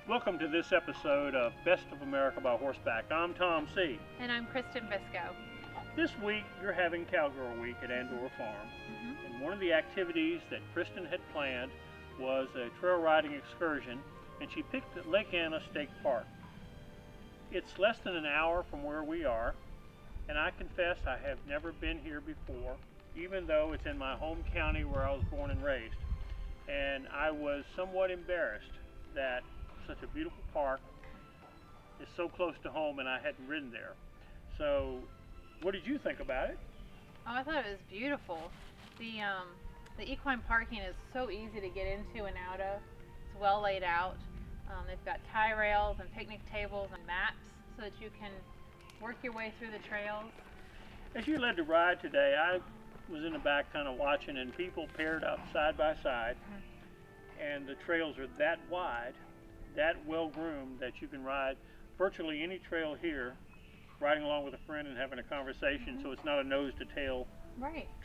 Welcome to this episode of Best of America by Horseback. I'm Tom C. And I'm Kristen Visco. This week you're having Cowgirl Week at Andorra Farm. And one of the activities that Kristen had planned was a trail riding excursion, and she picked at Lake Anna State Park. It's less than an hour from where we are, and I confess I have never been here before, even though it's in my home county where I was born and raised. And I was somewhat embarrassed that such a beautiful park is so close to home and I hadn't ridden there. So what did you think about it? Oh, I thought it was beautiful. The equine parking is so easy to get into and out of. It's well laid out. They've got tie rails and picnic tables and maps so that you can work your way through the trails. As you led the ride today, I was in the back kind of watching, and people paired up side by side, and the trails are that wide, that well groomed, that you can ride virtually any trail here riding along with a friend and having a conversation. So it's not a nose to tail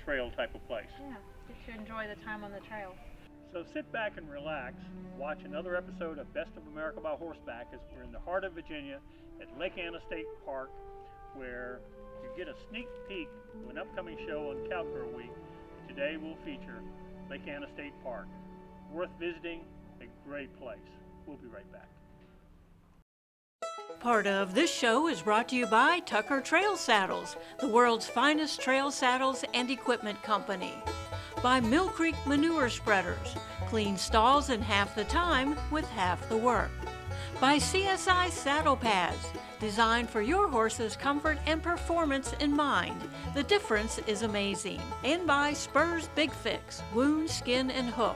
trail type of place. Yeah, get to enjoy the time on the trail. So sit back and relax, watch another episode of Best of America by Horseback as we're in the heart of Virginia at Lake Anna State Park, where you get a sneak peek of an upcoming show on Cowgirl Week. Today we'll feature Lake Anna State Park. Worth visiting, a great place. We'll be right back. Part of this show is brought to you by Tucker Trail Saddles, the world's finest trail saddles and equipment company. By Mill Creek Manure Spreaders, clean stalls in half the time with half the work. By CSI Saddle Pads, designed for your horse's comfort and performance in mind. The difference is amazing. And by Spurs Big Fix, wound, skin, and hoof.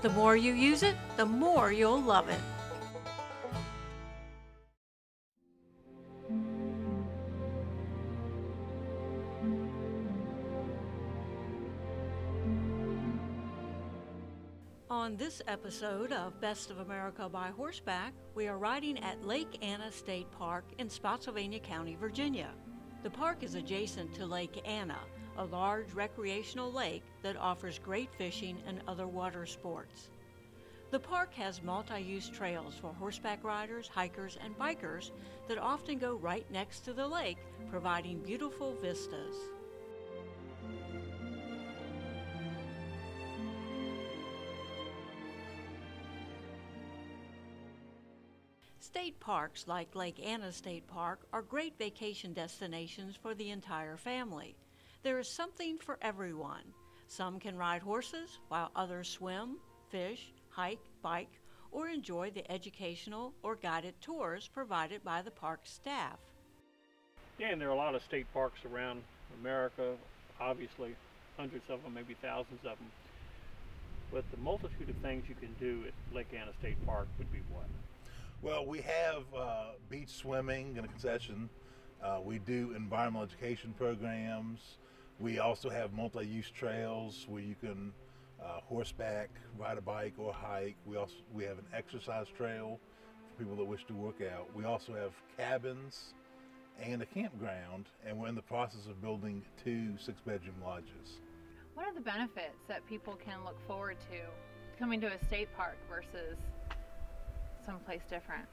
The more you use it, the more you'll love it. On this episode of Best of America by Horseback, we are riding at Lake Anna State Park in Spotsylvania County, Virginia. The park is adjacent to Lake Anna, a large recreational lake that offers great fishing and other water sports. The park has multi-use trails for horseback riders, hikers, and bikers that often go right next to the lake, providing beautiful vistas. State parks like Lake Anna State Park are great vacation destinations for the entire family. There is something for everyone. Some can ride horses, while others swim, fish, hike, bike, or enjoy the educational or guided tours provided by the park staff. Yeah, and there are a lot of state parks around America, obviously hundreds of them, maybe thousands of them. But the multitude of things you can do at Lake Anna State Park would be what? Well, we have beach swimming in a concession. We do environmental education programs. We also have multi-use trails where you can horseback, ride a bike, or hike. We have an exercise trail for people that wish to work out. We also have cabins and a campground, and we're in the process of building 2 6-bedroom lodges. What are the benefits that people can look forward to coming to a state park versus someplace different?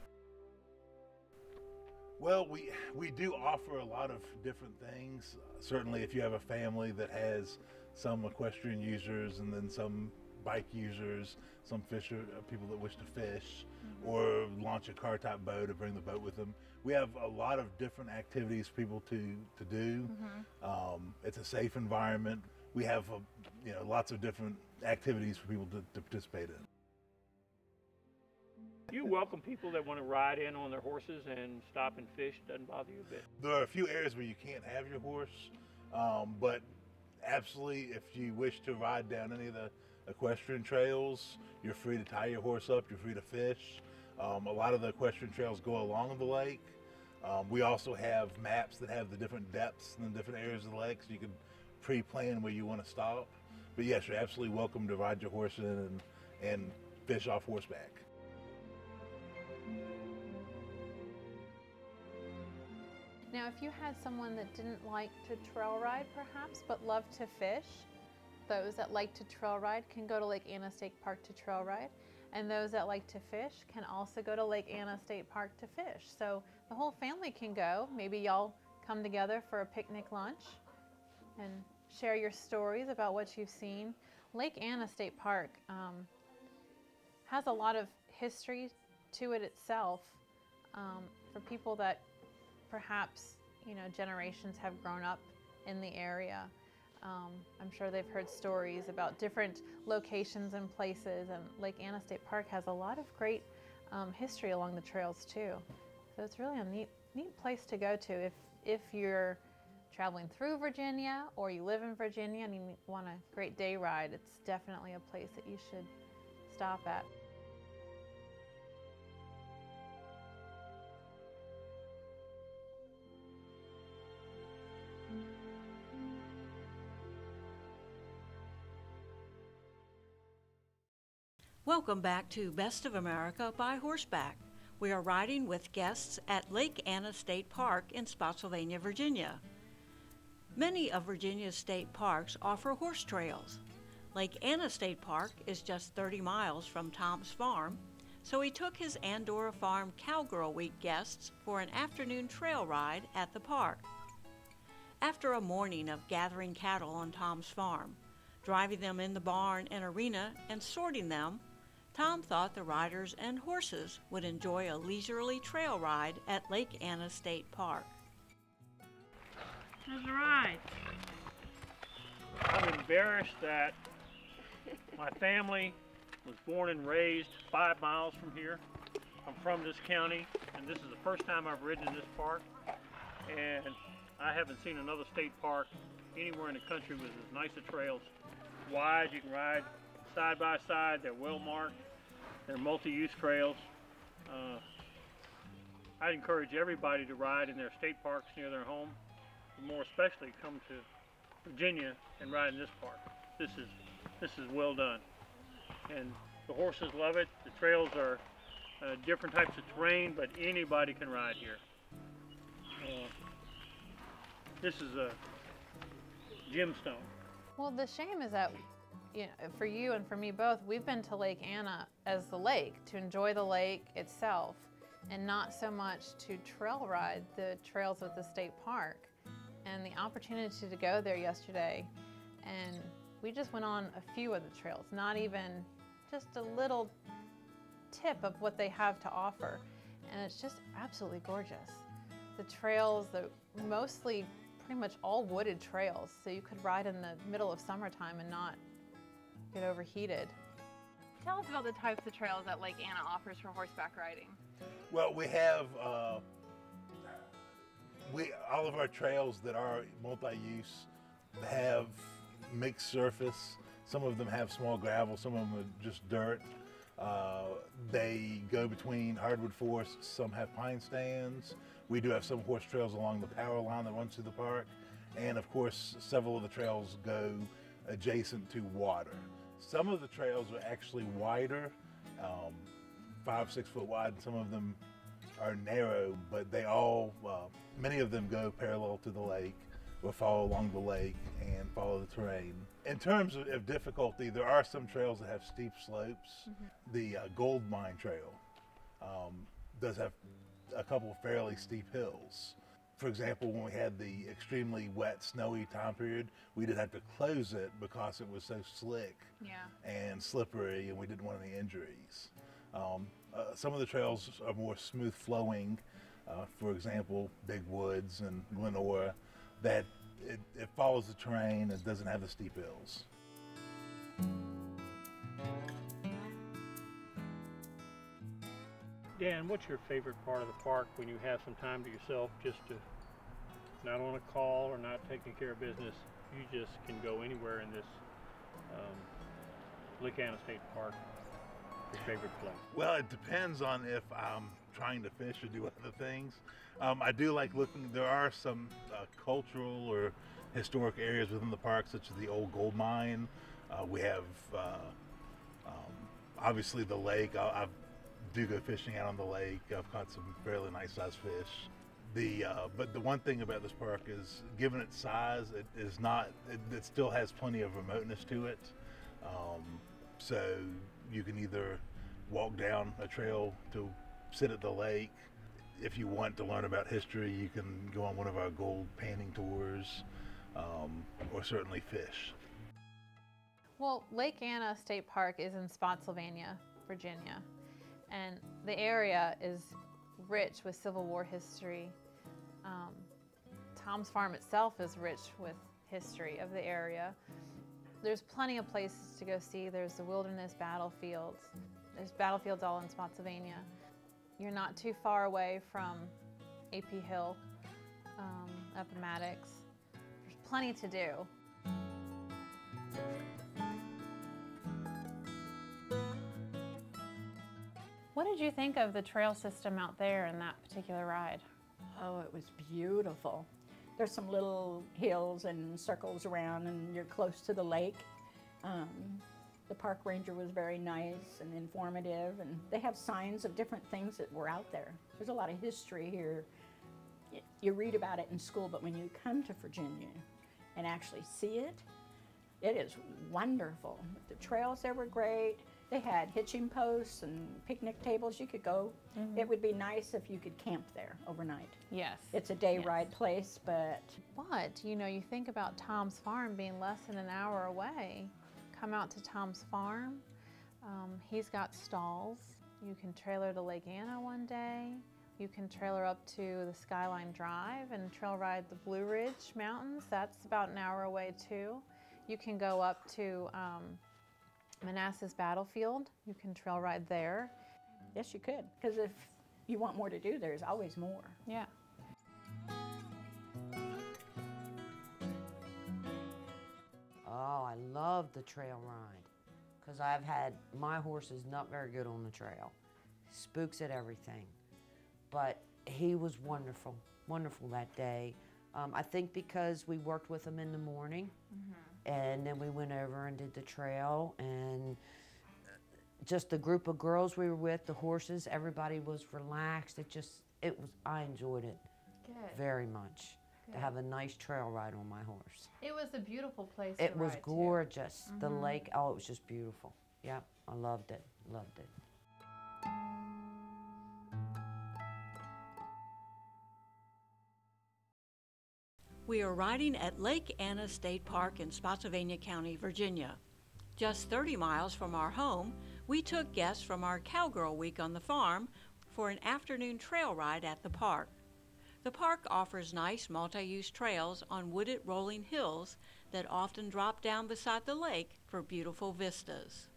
Well, we do offer a lot of different things. Certainly if you have a family that has some equestrian users and then some bike users, some people that wish to fish or launch a car type boat or bring the boat with them. We have a lot of different activities for people to do. It's a safe environment. We have lots of different activities for people to participate in. You welcome people that want to ride in on their horses and stop and fish. Doesn't bother you a bit. There are a few areas where you can't have your horse, but absolutely, if you wish to ride down any of the equestrian trails, you're free to tie your horse up, you're free to fish. A lot of the equestrian trails go along the lake. We also have maps that have the different depths and the different areas of the lake, so you can pre-plan where you want to stop. But yes, you're absolutely welcome to ride your horse in and fish off horseback. Now, if you had someone that didn't like to trail ride perhaps, but loved to fish, those that like to trail ride can go to Lake Anna State Park to trail ride. And those that like to fish can also go to Lake Anna State Park to fish. So the whole family can go. Maybe y'all come together for a picnic lunch and share your stories about what you've seen. Lake Anna State Park has a lot of history to it itself. For people that perhaps, generations have grown up in the area. I'm sure they've heard stories about different locations and places, and Lake Anna State Park has a lot of great history along the trails too. So it's really a neat place to go to if you're traveling through Virginia or you live in Virginia and you want a great day ride. It's definitely a place that you should stop at. Welcome back to Best of America by Horseback. We are riding with guests at Lake Anna State Park in Spotsylvania, Virginia. Many of Virginia's state parks offer horse trails. Lake Anna State Park is just 30 miles from Tom's farm, so he took his Andorra Farm Cowgirl Week guests for an afternoon trail ride at the park. After a morning of gathering cattle on Tom's farm, driving them in the barn and arena, and sorting them, Tom thought the riders and horses would enjoy a leisurely trail ride at Lake Anna State Park. How's the ride? I'm embarrassed that my family was born and raised 5 miles from here. I'm from this county, and this is the first time I've ridden in this park, and I haven't seen another state park anywhere in the country with as nice a trails. Wide, you can ride side by side, they're well marked, they're multi-use trails. I'd encourage everybody to ride in their state parks near their home, but more especially come to Virginia and ride in this park. This is well done, and the horses love it. The trails are different types of terrain, but anybody can ride here. This is a gemstone. Well, the shame is that, for you and for me both, we've been to Lake Anna as the lake, to enjoy the lake itself, and not so much to trail ride the trails of the state park. And the opportunity to go there yesterday, and we just went on a few of the trails, not even just a little tip of what they have to offer. And it's just absolutely gorgeous. The trails, mostly pretty much all wooded trails, so you could ride in the middle of summertime and not get overheated. Tell us about the types of trails that Lake Anna offers for horseback riding. Well, we have all of our trails that are multi-use have mixed surface. Some of them have small gravel, some of them are just dirt. They go between hardwood forests, some have pine stands. We do have some horse trails along the power line that runs through the park. And of course, several of the trails go adjacent to water. Some of the trails are actually wider, 5, 6 foot wide, and some of them are narrow, but they all, many of them go parallel to the lake or follow along the lake and follow the terrain. In terms of difficulty, there are some trails that have steep slopes. Mm-hmm. The Gold Mine Trail does have a couple of fairly steep hills. For example, when we had the extremely wet, snowy time period, we did have to close it because it was so slick and slippery, and we didn't want any injuries. Some of the trails are more smooth flowing. For example, Big Woods and Glenora, that it follows the terrain and doesn't have the steep hills. Dan, what's your favorite part of the park when you have some time to yourself, just to not on a call or not taking care of business? You just can go anywhere in this Lake Anna State Park. Your favorite place? Well, it depends on if I'm trying to fish or do other things. I do like looking. There are some cultural or historic areas within the park, such as the old gold mine. We have obviously the lake. I do go fishing out on the lake. I've caught some fairly nice sized fish. But the one thing about this park is, given its size, it still has plenty of remoteness to it. So you can either walk down a trail to sit at the lake. If you want to learn about history, you can go on one of our gold painting tours, or certainly fish. Well, Lake Anna State Park is in Spotsylvania, Virginia, and the area is rich with Civil War history. Tom's Farm itself is rich with history of the area. There's plenty of places to go see. There's the wilderness battlefields. There's battlefields all in Spotsylvania. You're not too far away from AP Hill, up in Maddox. There's plenty to do. What did you think of the trail system out there in that particular ride? Oh, it was beautiful. There's some little hills and circles around, and you're close to the lake. The park ranger was very nice and informative, and they have signs of different things that were out there. There's a lot of history here. You read about it in school, but when you come to Virginia and actually see it, it is wonderful. The trails there were great. They had hitching posts and picnic tables you could go. It would be nice if you could camp there overnight. Yes. It's a day ride place, but... But, you know, you think about Tom's Farm being less than an hour away. Come out to Tom's Farm. He's got stalls. You can trailer to Lake Anna one day. You can trailer up to the Skyline Drive and trail ride the Blue Ridge Mountains. That's about an hour away too. You can go up to Manassas Battlefield. You can trail ride there. Yes, you could, because if you want more to do, there's always more. Yeah. Oh, I love the trail ride because I've had, my horse is not very good on the trail. Spooks at everything. But he was wonderful, wonderful that day. I think because we worked with him in the morning and then we went over and did the trail, and just the group of girls we were with, the horses, everybody was relaxed. I enjoyed it very much. To have a nice trail ride on my horse. It was a beautiful place to It was ride, gorgeous. The lake, oh, it was just beautiful. Yep, I loved it, loved it. We are riding at Lake Anna State Park in Spotsylvania County, Virginia. Just 30 miles from our home, we took guests from our Cowgirl Week on the farm for an afternoon trail ride at the park. The park offers nice multi-use trails on wooded rolling hills that often drop down beside the lake for beautiful vistas.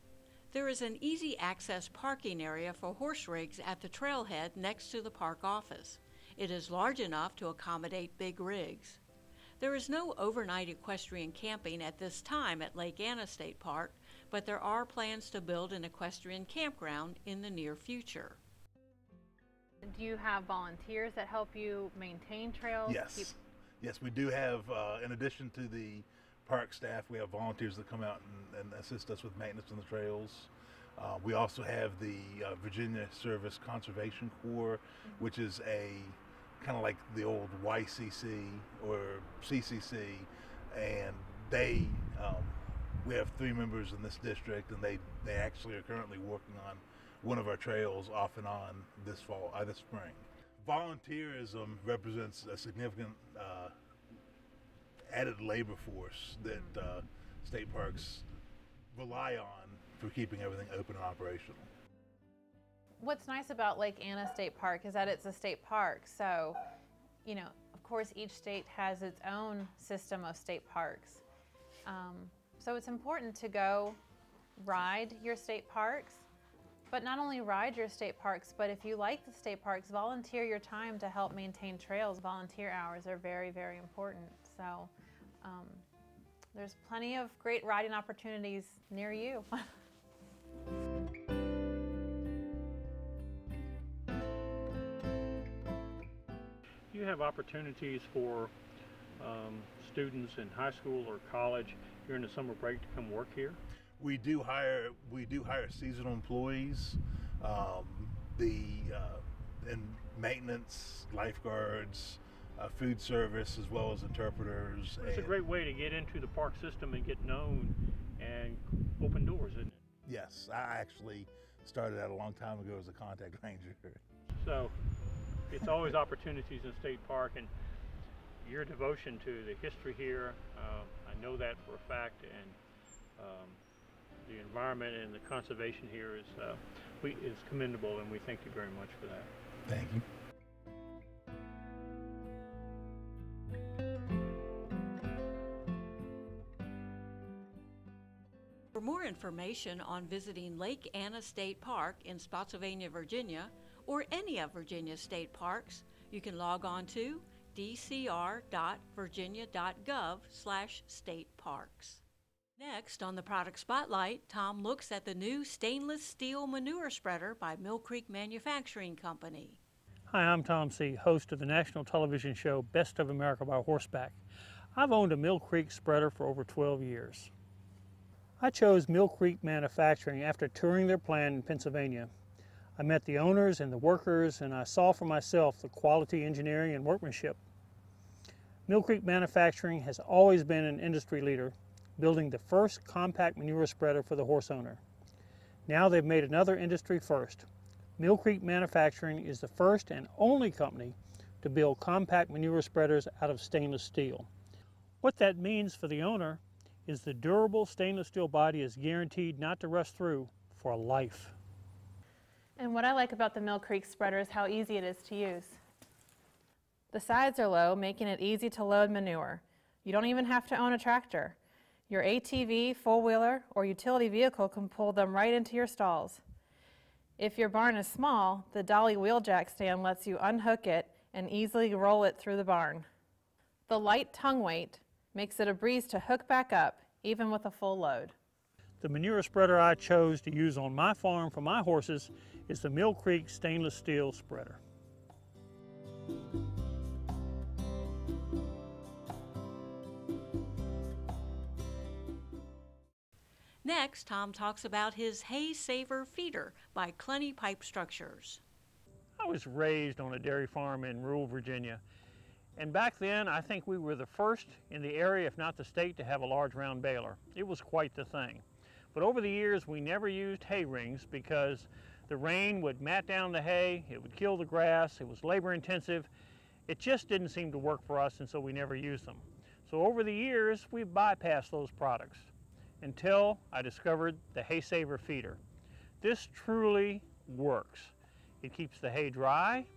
There is an easy access parking area for horse rigs at the trailhead next to the park office. It is large enough to accommodate big rigs. There is no overnight equestrian camping at this time at Lake Anna State Park, but there are plans to build an equestrian campground in the near future. Do you have volunteers that help you maintain trails? Yes. Yes, we do have, in addition to the park staff, we have volunteers that come out and assist us with maintenance on the trails. We also have the Virginia Service Conservation Corps, which is a kind of like the old YCC or CCC, and they, we have 3 members in this district, and they actually are currently working on one of our trails off and on this spring. Volunteerism represents a significant added labor force that state parks rely on for keeping everything open and operational. What's nice about Lake Anna State Park is that it's a state park. So, you know, of course, each state has its own system of state parks. So it's important to go ride your state parks. But not only ride your state parks, but if you like the state parks, volunteer your time to help maintain trails. Volunteer hours are very, very important. So there's plenty of great riding opportunities near you. You have opportunities for students in high school or college during the summer break to come work here? We do hire seasonal employees, in maintenance, lifeguards, food service, as well as interpreters. It's a great way to get into the park system and get known and open doors, isn't it? Yes, I actually started out a long time ago as a contact ranger. So it's always opportunities in State Park, and your devotion to the history here, I know that for a fact, and the environment and the conservation here is commendable, and we thank you very much for that. Thank you. For more information on visiting Lake Anna State Park in Spotsylvania, Virginia, or any of Virginia's state parks, you can log on to dcr.virginia.gov/stateparks. Next on the Product Spotlight, Tom looks at the new stainless steel manure spreader by Mill Creek Manufacturing Company. Hi, I'm Tom C., host of the national television show Best of America by Horseback. I've owned a Mill Creek spreader for over 12 years. I chose Mill Creek Manufacturing after touring their plant in Pennsylvania. I met the owners and the workers, and I saw for myself the quality engineering and workmanship. Mill Creek Manufacturing has always been an industry leader, building the first compact manure spreader for the horse owner. Now they've made another industry first. Mill Creek Manufacturing is the first and only company to build compact manure spreaders out of stainless steel. What that means for the owner is the durable stainless steel body is guaranteed not to rust through for life. And what I like about the Mill Creek spreader is how easy it is to use. The sides are low, making it easy to load manure. You don't even have to own a tractor. Your ATV, four-wheeler, or utility vehicle can pull them right into your stalls. If your barn is small, the dolly wheel jack stand lets you unhook it and easily roll it through the barn. The light tongue weight makes it a breeze to hook back up, even with a full load. The manure spreader I chose to use on my farm for my horses is the Mill Creek stainless steel spreader. Next, Tom talks about his Hay Saver feeder by Clenny Pipe Structures. I was raised on a dairy farm in rural Virginia, and back then I think we were the first in the area, if not the state, to have a large round baler. It was quite the thing. But over the years we never used hay rings because the rain would mat down the hay, it would kill the grass, it was labor intensive. It just didn't seem to work for us, and so we never used them. So over the years we've bypassed those products until I discovered the Hay Saver feeder. This truly works. It keeps the hay dry,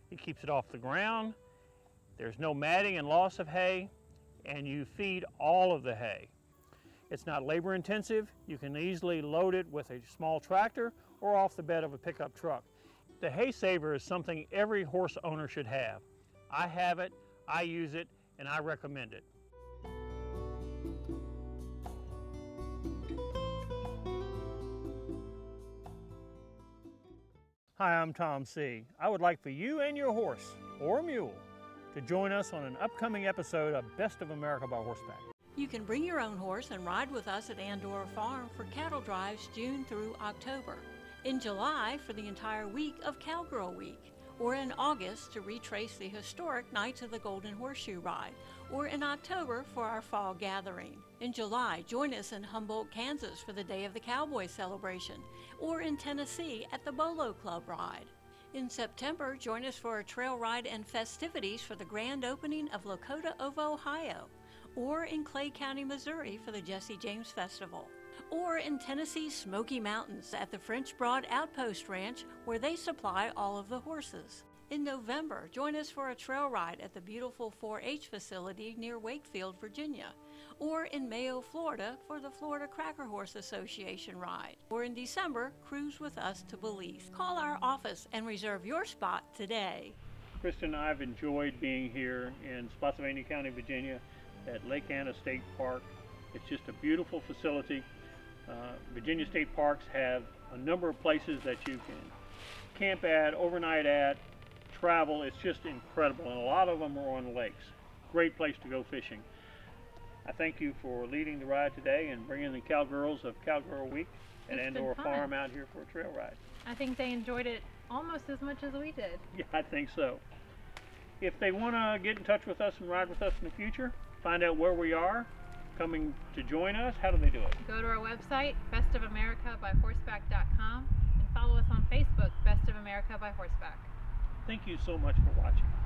it keeps it off the ground, there's no matting and loss of hay, and you feed all of the hay. It's not labor intensive. You can easily load it with a small tractor or off the bed of a pickup truck. The Hay Saver is something every horse owner should have. I have it, I use it, and I recommend it. Hi, I'm Tom C. I would like for you and your horse, or mule, to join us on an upcoming episode of Best of America by Horseback. You can bring your own horse and ride with us at Andorra Farm for cattle drives June through October, in July for the entire week of Cowgirl Week, or in August to retrace the historic Nights of the Golden Horseshoe Ride, or in October for our fall gathering. In July, join us in Humboldt, Kansas for the Day of the Cowboy celebration, or in Tennessee at the Bolo Club Ride. In September, join us for a trail ride and festivities for the grand opening of Lakota of Ohio, or in Clay County, Missouri for the Jesse James Festival, or in Tennessee's Smoky Mountains at the French Broad Outpost Ranch where they supply all of the horses. In November, join us for a trail ride at the beautiful 4-H facility near Wakefield, Virginia, or in Mayo, Florida for the Florida Cracker Horse Association ride, or in December, cruise with us to Belize. Call our office and reserve your spot today. Kristen, I've enjoyed being here in Spotsylvania County, Virginia at Lake Anna State Park. It's just a beautiful facility. Virginia State Parks have a number of places that you can camp at, overnight at, travel. It's just incredible, and a lot of them are on lakes. Great place to go fishing. I thank you for leading the ride today and bringing the cowgirls of Cowgirl Week at Andorra Farm out here for a trail ride. I think they enjoyed it almost as much as we did. Yeah, I think so. If they want to get in touch with us and ride with us in the future, find out where we are, coming to join us, how do they do it? Go to our website, bestofamericabyhorseback.com, and follow us on Facebook, Best of America by Horseback. Thank you so much for watching.